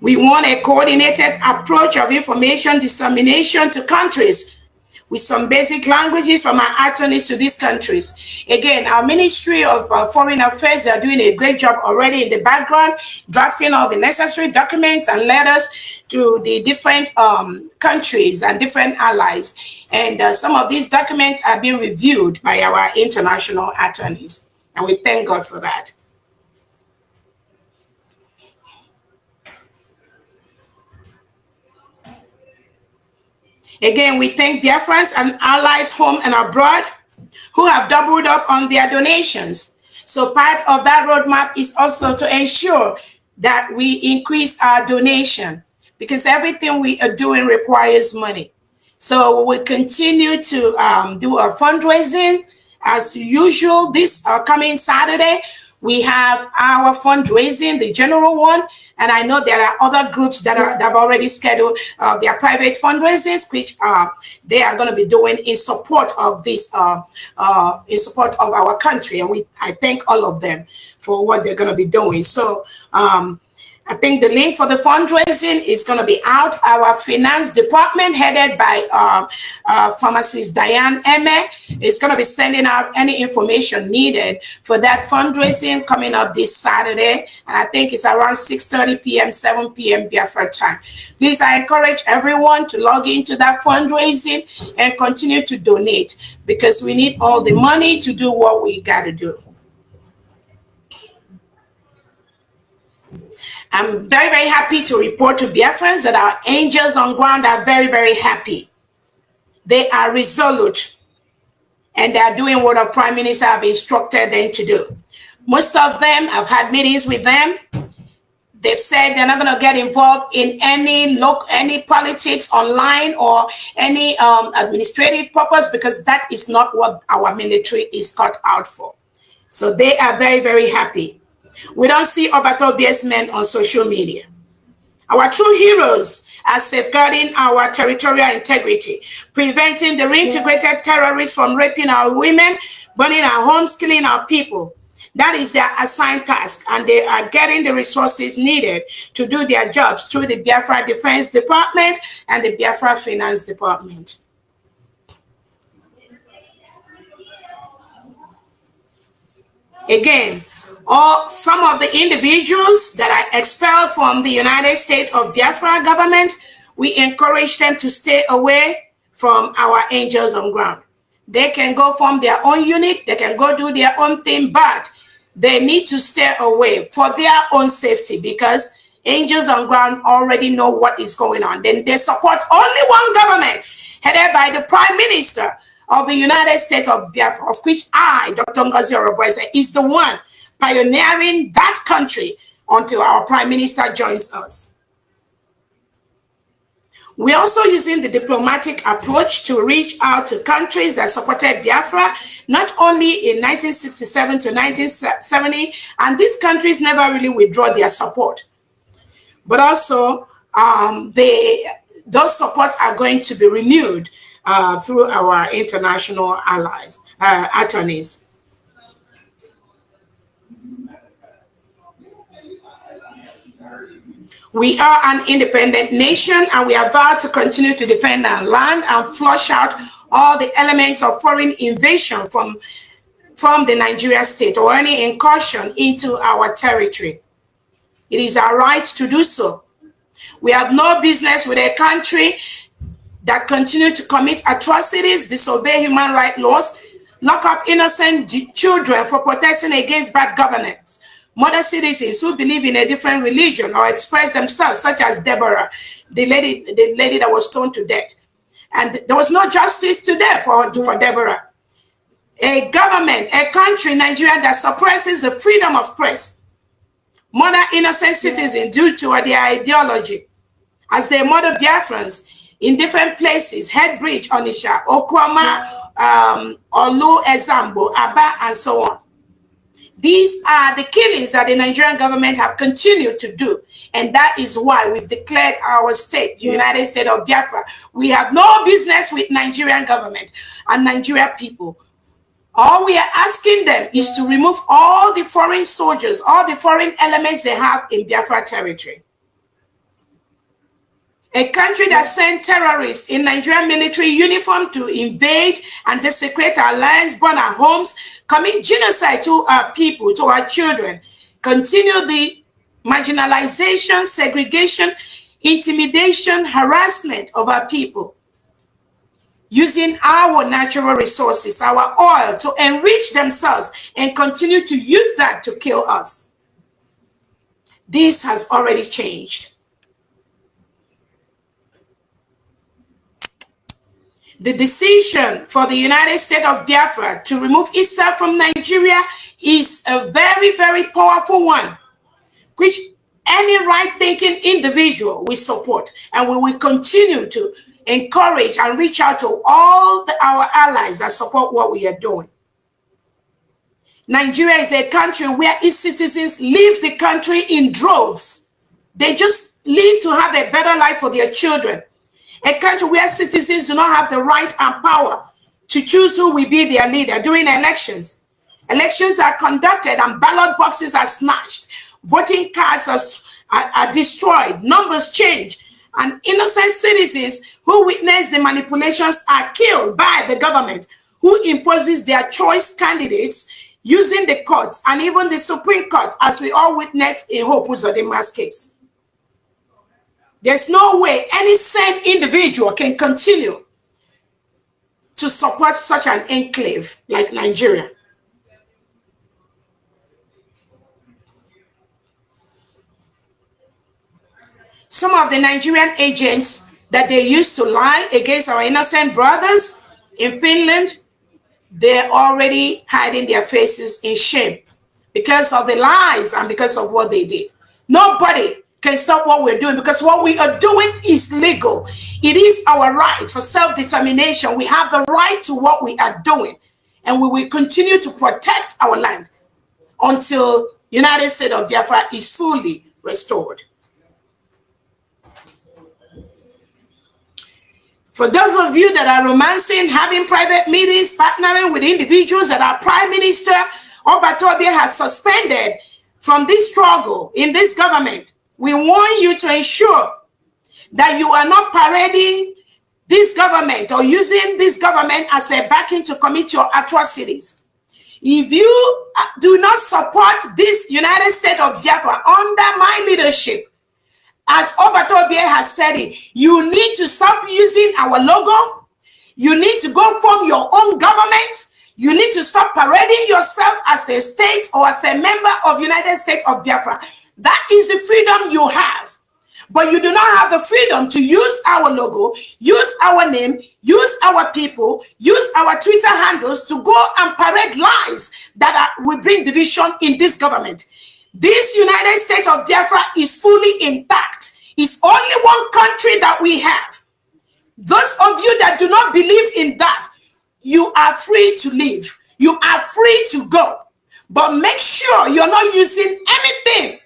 We want a coordinated approach of information dissemination to countries with some basic languages from our attorneys to these countries. Again, our Ministry of Foreign Affairs are doing a great job already in the background, drafting all the necessary documents and letters to the different countries and different allies. And some of these documents are being reviewed by our international attorneys. And we thank God for that. Again, we thank Biafrans and allies home and abroad who have doubled up on their donations. So part of that roadmap is also to ensure that we increase our donation, because everything we are doing requires money. So we'll continue to do our fundraising as usual. This coming Saturday, we have our fundraising, the general one, and I know there are other groups that have already scheduled their private fundraisers, which they are going to be doing in support of this, in support of our country, and I thank all of them for what they're going to be doing. So I think the link for the fundraising is going to be out. Our finance department, headed by pharmacist Diane Eme, is going to be sending out any information needed for that fundraising coming up this Saturday. And I think it's around 6:30 p.m., 7 p.m. Biafra time. Please, I encourage everyone to log into that fundraising and continue to donate, because we need all the money to do what we got to do. I'm very, very happy to report to Biafrans that our angels on ground are very, very happy. They are resolute, and they are doing what our Prime Minister have instructed them to do. Most of them, I've had meetings with them. They've said they're not going to get involved in any politics online or any administrative purpose, because that is not what our military is cut out for. So they are very, very happy. We don't see Obatobia's men on social media. Our true heroes are safeguarding our territorial integrity, preventing the reintegrated terrorists from raping our women, burning our homes, killing our people. That is their assigned task, and they are getting the resources needed to do their jobs through the Biafra Defense Department and the Biafra Finance Department. Again, some of the individuals that are expelled from the United States of Biafra government, we encourage them to stay away from our angels on ground. They can go form their own unit, they can go do their own thing, but they need to stay away for their own safety, because angels on ground already know what is going on. Then they support only one government, headed by the Prime Minister of the United States of Biafra, of which I, Dr. Ngozi Oroboeze, is the one pioneering that country until our Prime Minister joins us. We're also using the diplomatic approach to reach out to countries that supported Biafra, not only in 1967 to 1970, and these countries never really withdraw their support, but also those supports are going to be renewed through our international allies, attorneys. We are an independent nation, and we are vowed to continue to defend our land and flush out all the elements of foreign invasion from the Nigeria state or any incursion into our territory. It is our right to do so. We have no business with a country that continue to commit atrocities, disobey human rights laws, lock up innocent children for protesting against bad governance. Modern citizens who believe in a different religion or express themselves, such as Deborah, the lady that was stoned to death. And there was no justice to death for Deborah. A government, a country, Nigeria, that suppresses the freedom of press, murder innocent citizens due to their ideology, as they murder Biafrans in different places, Headbridge, Onitsha, Okwama, Olu, Ezambo, Aba, and so on. These are the killings that the Nigerian government have continued to do. And that is why we've declared our state, the United States of Biafra. We have no business with Nigerian government and Nigerian people. All we are asking them is to remove all the foreign soldiers, all the foreign elements they have in Biafra territory. A country that sent terrorists in Nigerian military uniform to invade and desecrate our lands, burn our homes, commit genocide to our people, to our children, continue the marginalization, segregation, intimidation, harassment of our people, using our natural resources, our oil, to enrich themselves and continue to use that to kill us. This has already changed. The decision for the United States of Biafra to remove itself from Nigeria is a very, very powerful one, which any right-thinking individual will support, and we will continue to encourage and reach out to all our allies that support what we are doing. Nigeria is a country where its citizens leave the country in droves. They just leave to have a better life for their children. A country where citizens do not have the right and power to choose who will be their leader during elections. Elections are conducted and ballot boxes are snatched. Voting cards are destroyed. Numbers change. And innocent citizens who witness the manipulations are killed by the government, who imposes their choice candidates using the courts and even the Supreme Court, as we all witnessed in Hope Uzodimma's case. There's no way any sane individual can continue to support such an enclave like Nigeria. Some of the Nigerian agents that they used to lie against our innocent brothers in Finland, they're already hiding their faces in shame because of the lies and because of what they did. Nobody can stop what we're doing, because what we are doing is legal. It is our right for self-determination. We have the right to what we are doing, and we will continue to protect our land until United States of Biafra is fully restored. For those of you that are romancing, having private meetings, partnering with individuals that our Prime Minister Obatobie has suspended from this struggle in this government, we want you to ensure that you are not parading this government or using this government as a backing to commit your atrocities. If you do not support this United States of Biafra under my leadership, as Obatobie has said it, you need to stop using our logo. You need to go form your own government. You need to stop parading yourself as a state or as a member of United States of Biafra. That is the freedom you have. But you do not have the freedom to use our logo, use our name, use our people, use our Twitter handles to go and parade lies that will bring division in this government. This United States of Biafra is fully intact. It's only one country that we have. Those of you that do not believe in that, you are free to leave. You are free to go. But make sure you're not using anything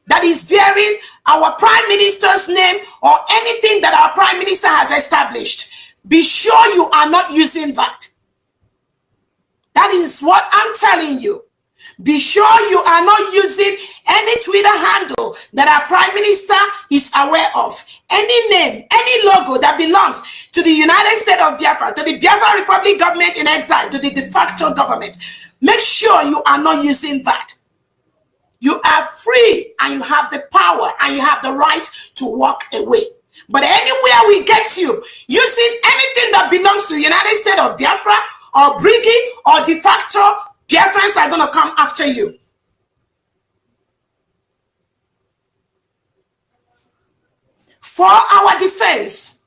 that is bearing our Prime Minister's name or anything that our Prime Minister has established. Be sure you are not using that. That is what I'm telling you. Be sure you are not using any Twitter handle that our Prime Minister is aware of. Any name, any logo that belongs to the United States of Biafra, to the Biafra Republic government in exile, to the de facto government. Make sure you are not using that. You are free and you have the power and you have the right to walk away. But anywhere we get you using anything that belongs to the United States of Biafra or Brigade or de facto, Biafrans are going to come after you. For our defense,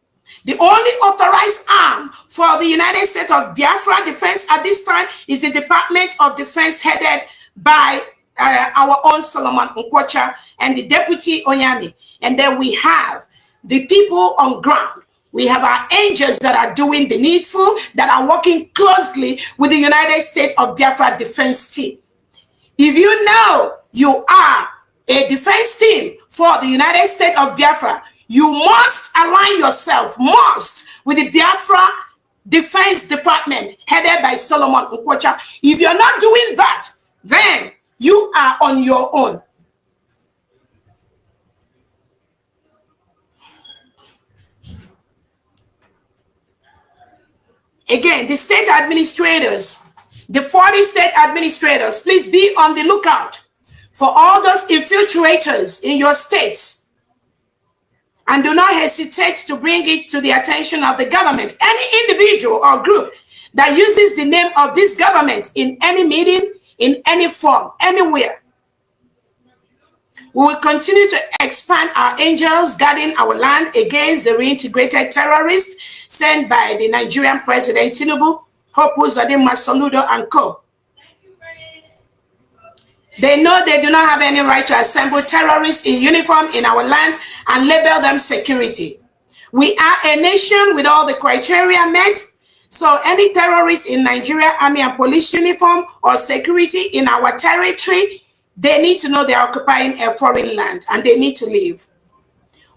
the only authorized arm for the United States of Biafra defense at this time is the Department of Defense headed by our own Solomon Nkwocha and the Deputy Onyami. And then we have the people on ground. We have our angels that are doing the needful, that are working closely with the United States of Biafra defense team. If you know you are a defense team for the United States of Biafra, you must align yourself, with the Biafra Defense Department headed by Solomon Nkwocha. If you're not doing that, then you are on your own. Again, the state administrators, the 40 state administrators, please be on the lookout for all those infiltrators in your states. And do not hesitate to bring it to the attention of the government. Any individual or group that uses the name of this government in any meeting, in any form, anywhere. We will continue to expand our angels guarding our land against the reintegrated terrorists sent by the Nigerian President Tinubu, Soludo, and co. They know they do not have any right to assemble terrorists in uniform in our land and label them security. We are a nation with all the criteria met. So any terrorist in Nigeria Army and Police uniform or security in our territory, they need to know they are occupying a foreign land and they need to leave.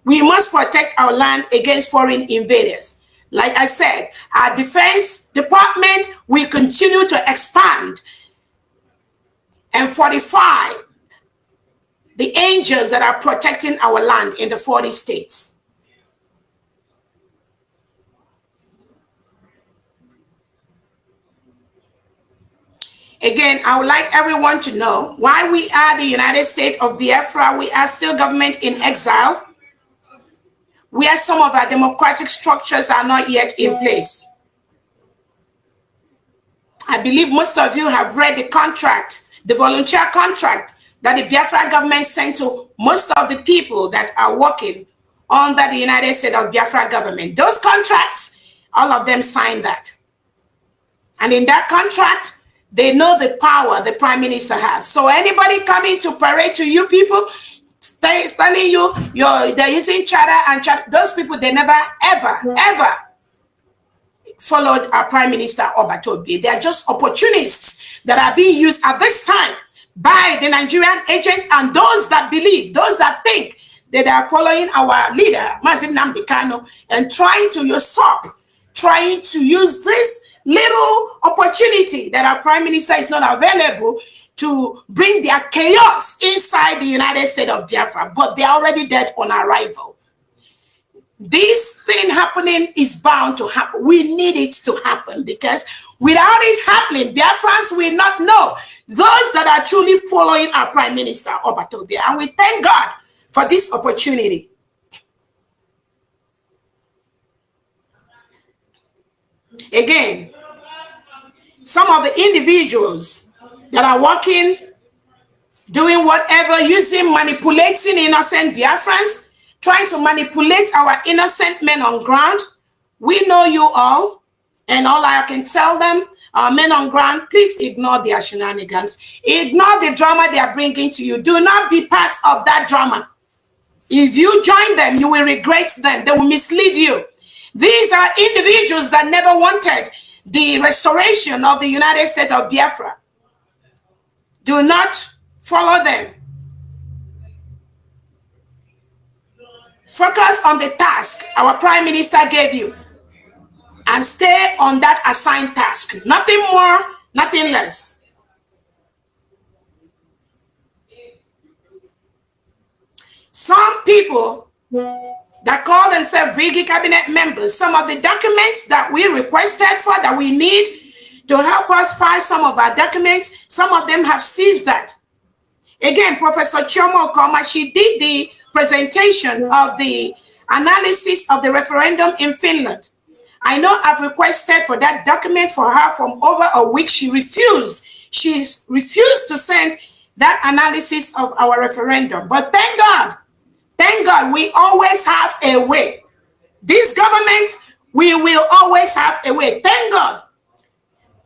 We must protect our land against foreign invaders. Like I said, our Defense Department will continue to expand and fortify the angels that are protecting our land in the 40 states. Again, I would like everyone to know why we are the United States of Biafra. We are still government in exile, where some of our democratic structures are not yet in place. I believe most of you have read the contract, the volunteer contract that the Biafra government sent to most of the people that are working under the United States of Biafra government. Those contracts, all of them signed that. And in that contract, they know the power the prime minister has. So anybody coming to parade to you people, telling you they're using charter and charter, those people, they never, ever followed our prime minister Obatobi. They are just opportunists that are being used at this time by the Nigerian agents and those that believe, those that think that they are following our leader, Mazin Nnamdi Kanu, and trying to usurp, trying to use this little opportunity that our prime minister is not available to bring their chaos inside the United States of Biafra, but they're already dead on arrival. This thing happening is bound to happen. We need it to happen because without it happening, Biafrans will not know those that are truly following our prime minister, Obatobi. And we thank God for this opportunity. Again, some of the individuals that are working, doing whatever, using, manipulating innocent Biafrans, trying to manipulate our innocent men on ground. We know you all, and all I can tell them, our men on ground, please ignore their shenanigans. Ignore the drama they are bringing to you. Do not be part of that drama. If you join them, you will regret them. They will mislead you. These are individuals that never wanted the restoration of the United States of Biafra. Do not follow them. Focus on the task our prime minister gave you and stay on that assigned task. Nothing more, nothing less. Some people that call themselves Brigade cabinet members, some of the documents that we requested for, that we need to help us find some of our documents, some of them have seized that. Again, Professor Chioma Okoma, she did the presentation of the analysis of the referendum in Finland. I know I've requested for that document for her from over a week. She refused. She's refused to send that analysis of our referendum. But thank God, we always have a way. This government, we will always have a way. Thank God,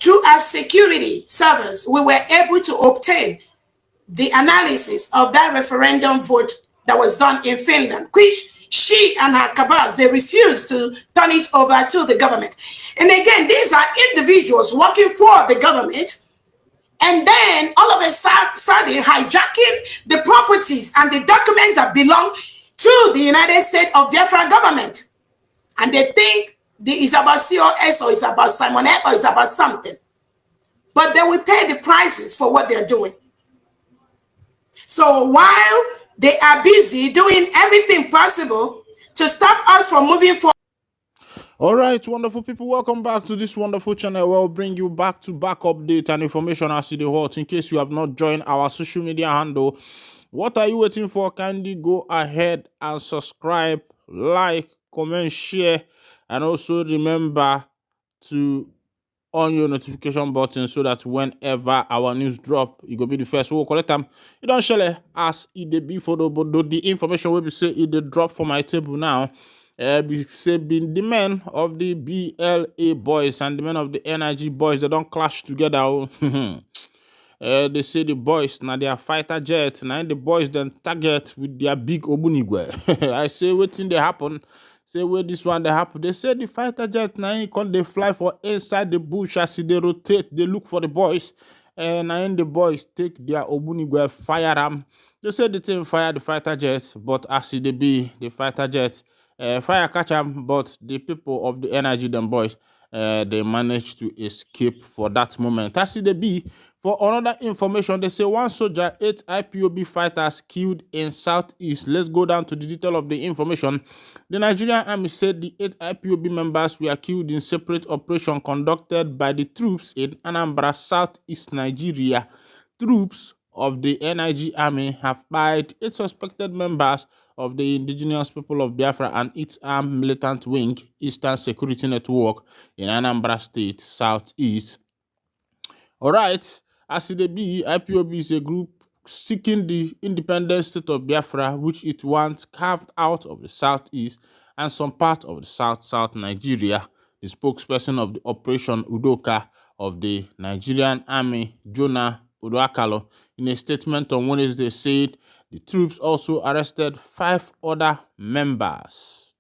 through our security servers, we were able to obtain the analysis of that referendum vote that was done in Finland, which she and her cabals, they refused to turn it over to the government. And again, these are individuals working for the government, and then all of a sudden hijacking the properties and the documents that belong to the United States of Biafra government. And they think it's about COS or it's about Simon Ekpa or it's about something. But they will pay the prices for what they're doing. So while they are busy doing everything possible to stop us from moving forward. All right, wonderful people, welcome back to this wonderful channel where we'll bring you back-to-back update and information as to the hot. In case you have not joined our social media handle, what are you waiting for? Kindly go ahead and subscribe, like, comment, share, and also remember to on your notification button so that whenever our news drop, you go be the first. We'll collect them. You don't share as it dey be for the information will be say it dey drop for my table now. Be say being the men of the BLA boys and the men of the NIG boys, they don't clash together. They say the boys now they are fighter jets. Now the boys then target with their big obunigwe. I say waiting they happen. Say where this one they happen. They say the fighter jet now can they fly for inside the bush as they rotate. They look for the boys. And now the boys take their obunigwe fire them. They say the team fire the fighter jet, but as they be the fighter jet fire catch them. But the people of the energy them boys they managed to escape for that moment. As they be. For another information, they say one soldier, 8 IPOB fighters killed in Southeast. Let's go down to the detail of the information. The Nigerian army said the 8 IPOB members were killed in separate operation conducted by the troops in Anambra, Southeast Nigeria. Troops of the NIG army have fired 8 suspected members of the indigenous people of Biafra and its armed militant wing, Eastern Security Network, in Anambra State, Southeast. All right, as it be, IPOB is a group seeking the independent state of Biafra, which it wants carved out of the southeast and some part of the south Nigeria. The spokesperson of the Operation Udoka of the Nigerian Army, Jonah Udoakalo, in a statement on Wednesday said the troops also arrested 5 other members.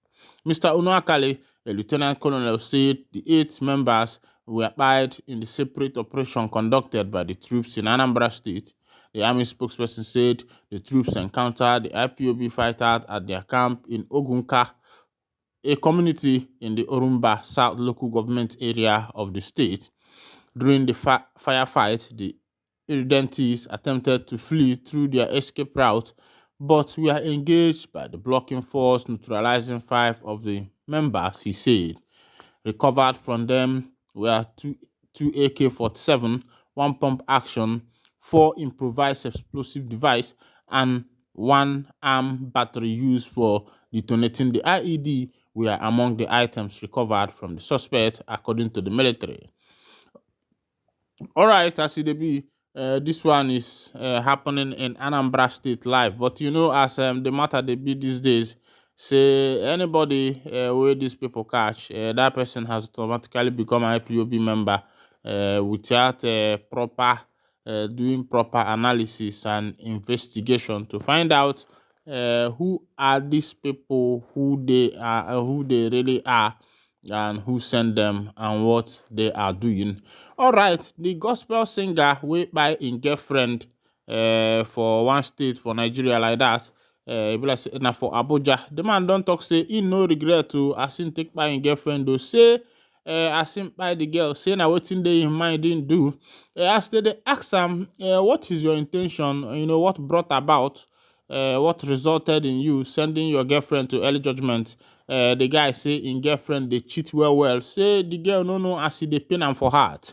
Mr. Unoakale, a lieutenant colonel, said the 8 members were fired in the separate operation conducted by the troops in Anambra State. The army spokesperson said the troops encountered the IPOB fighters at their camp in Ogunka, a community in the Orumba South local government area of the state. During the firefight, the irredentists attempted to flee through their escape route, but were engaged by the blocking force, neutralizing 5 of the members, he said. Recovered from them were two AK-47, 1 pump action, 4 improvised explosive device, and 1 arm battery used for detonating the IED were among the items recovered from the suspect, according to the military. All right, as it be, this one is happening in Anambra State live. But you know, as the matter they be these days, say anybody where these people catch, that person has automatically become an IPOB member without proper doing proper analysis and investigation to find out who are these people, who they are, who they really are, and who sent them and what they are doing. All right, the gospel singer wey kpai im girlfriend for one state for Nigeria like that, e be like say na for Abuja. The man don talk say he no regret to as him take kpai im girlfriend o. Say as him kpai the girl, say na wetin dey im mind him do. As they ask am, what is your intention? You know, what brought about, what resulted in you sending your girlfriend to early judgment? The guy say in girlfriend they cheat well. Say the girl no know as she dey pain am for heart.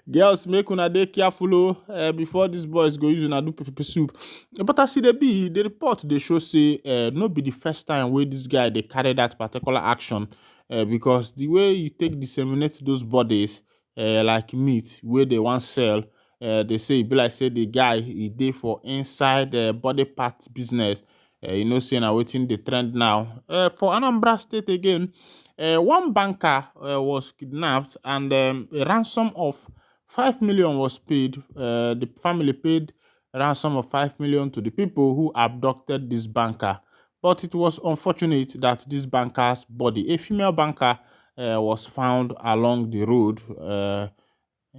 Girls, make una dey careful before these boys go use una do pepper soup. But as they be, the report they show say no be the first time where this guy they carry that particular action, because the way you take disseminate those bodies like meat where they want sell, they say be like say the guy he dey for inside body part business. You know, saying na wetin the trend now. For Anambra State again, one banker was kidnapped and a ransom of 5 million was paid. The family paid a ransom of 5 million to the people who abducted this banker. But it was unfortunate that this banker's body, a female banker, was found along the road.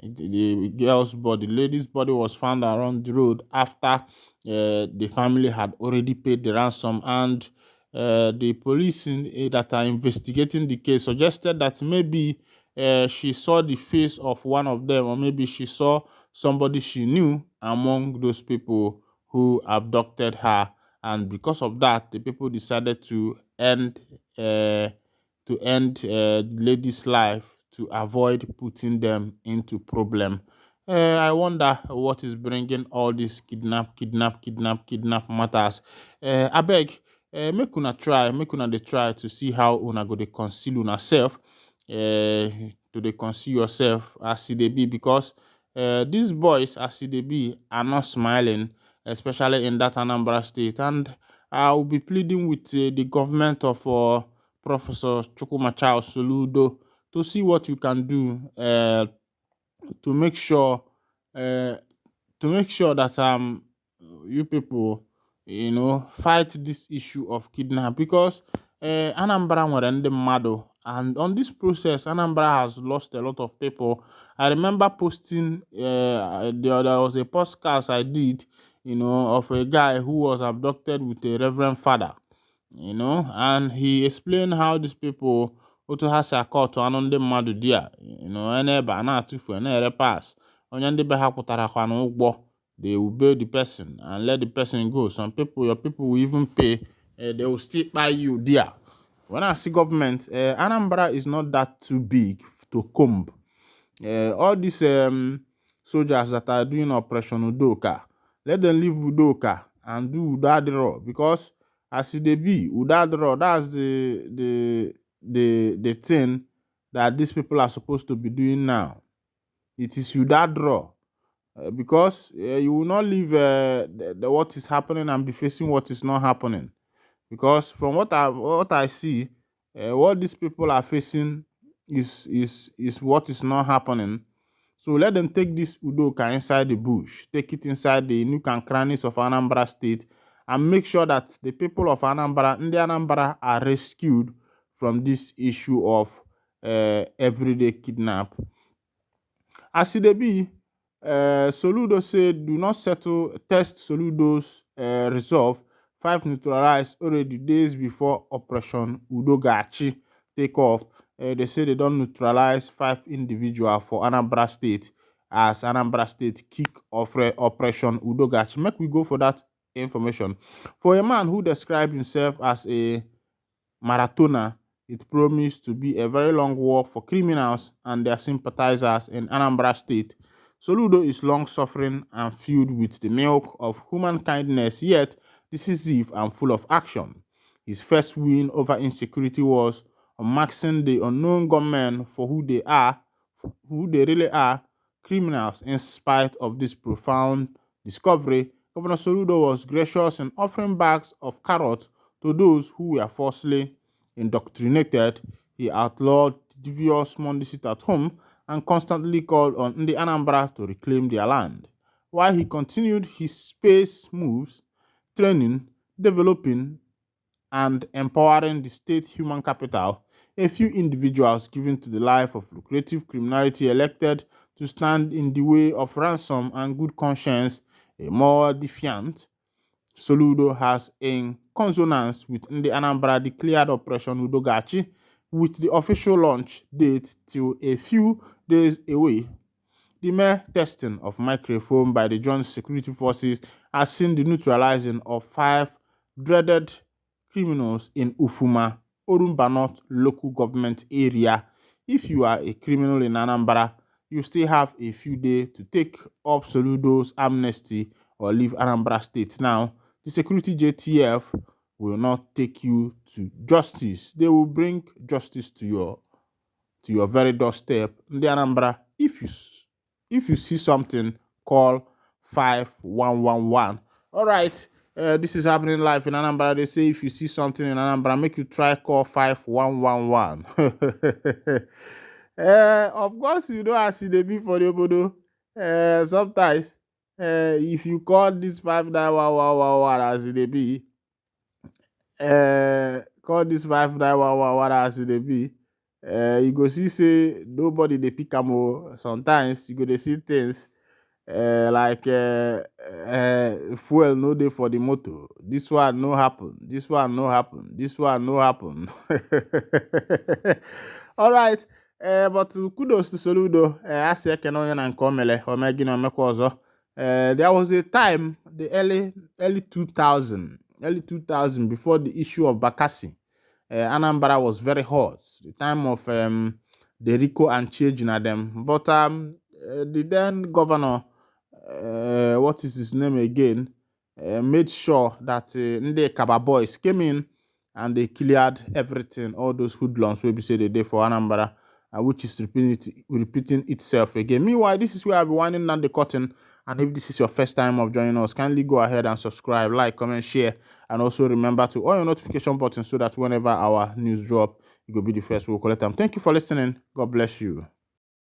The girl's body, the lady's body was found around the road after the family had already paid the ransom, and the police that are investigating the case suggested that maybe she saw the face of one of them, or maybe she saw somebody she knew among those people who abducted her, and because of that, the people decided to end to end ladies' life to avoid putting them into problem. I wonder what is bringing all these kidnap matters. I beg, make una dey try to see how una go dey conceal una self, to dey conceal yourself as e dey be, because these boys as e dey be are not smiling, especially in that Anambra state, and I will be pleading with the government of Professor Chukwumachao Soludo to see what you can do to make sure that you people fight this issue of kidnap, because Anambra nwere ndị mmadụ, and on this process Anambra has lost a lot of people. I remember posting there was a podcast I did of a guy who was abducted with a reverend father, and he explained how these people otu ha si akọtụ anụ ndị mmadụ di a ebe a na-atụfu na-ere pass onye ndị be ha kwụtarakwa n'ụgwọ, they will bail the person and let the person go. Some people, your people will even pay, they will still buy you there. When I see government, Anambra is not that too big to comb. All these soldiers that are doing Operation Udoka, let them leave Udoka and do Udadro, because as they be Udadro, that's the thing that these people are supposed to be doing now. It is Udadro. Because you will not leave what is happening and be facing what is not happening. Because from what I see, what these people are facing is what is not happening. So let them take this Udoka inside the bush, take it inside the nook and crannies of Anambra State, and make sure that the people of Anambra, are rescued from this issue of everyday kidnap. As it be, Soludo said, do not test Soludo's resolve. 5 neutralized already days before Operation Udogachi take off. They say they don't neutralize 5 individuals for Anambra State as Anambra State kick off Operation Udogachi. Make we go for that information. For a man who described himself as a marathoner, it promised to be a very long walk for criminals and their sympathizers in Anambra State. Soludo is long-suffering and filled with the milk of human kindness, yet decisive and full of action. His first win over insecurity was on maxing the unknown gunmen for who they really are, criminals. In spite of this profound discovery, Governor Soludo was gracious in offering bags of carrots to those who were falsely indoctrinated. He outlawed devious mendicity at home and constantly called on Ndi Anambra to reclaim their land. While he continued his space moves, training, developing, and empowering the state human capital, a few individuals given to the life of lucrative criminality elected to stand in the way of ransom and good conscience, a more defiant Soludo has, in consonance with Ndi Anambra, declared Operation Udogachi, with the official launch date till a few days away. The mere testing of microphone by the Joint Security Forces has seen the neutralizing of 5 dreaded criminals in Ufuma, Orumba North local government area. If you are a criminal in Anambra, you still have a few days to take up Soludo's amnesty or leave Anambra State. Now, the security JTF will not take you to justice. They will bring justice to your very doorstep. In the Anambra, if you see something, call 5111. All right, this is happening live in Anambra. They say if you see something in Anambra, make you try call 5111. Of course, as they be for the obodo. Sometimes, if you call this 5911 as they be, call this 5911 as they be, you go see say nobody they pick am. Sometimes you go dey see things like fuel no dey for the motor. This one no happen. This one no happen. This one no happen. All right. But kudos to Soludo. Asị ekene onye na nke o mere omegi na omekwa ọzọ. There was a time, the early 2000, before the issue of Bakassi. Anambra was very hot. The time of Derico and Chejina them. But the then governor, what is his name again, made sure that the Kaba boys came in and they cleared everything, all those hoodlums we say they did for Anambra, which is repeating itself again. Meanwhile, this is where I'll be winding down the curtain. And if this is your first time of joining us, kindly go ahead and subscribe, like, comment, share, and also remember to on your notification button so that whenever our news drop, you will be the first we'll collect them. Thank you for listening. God bless you.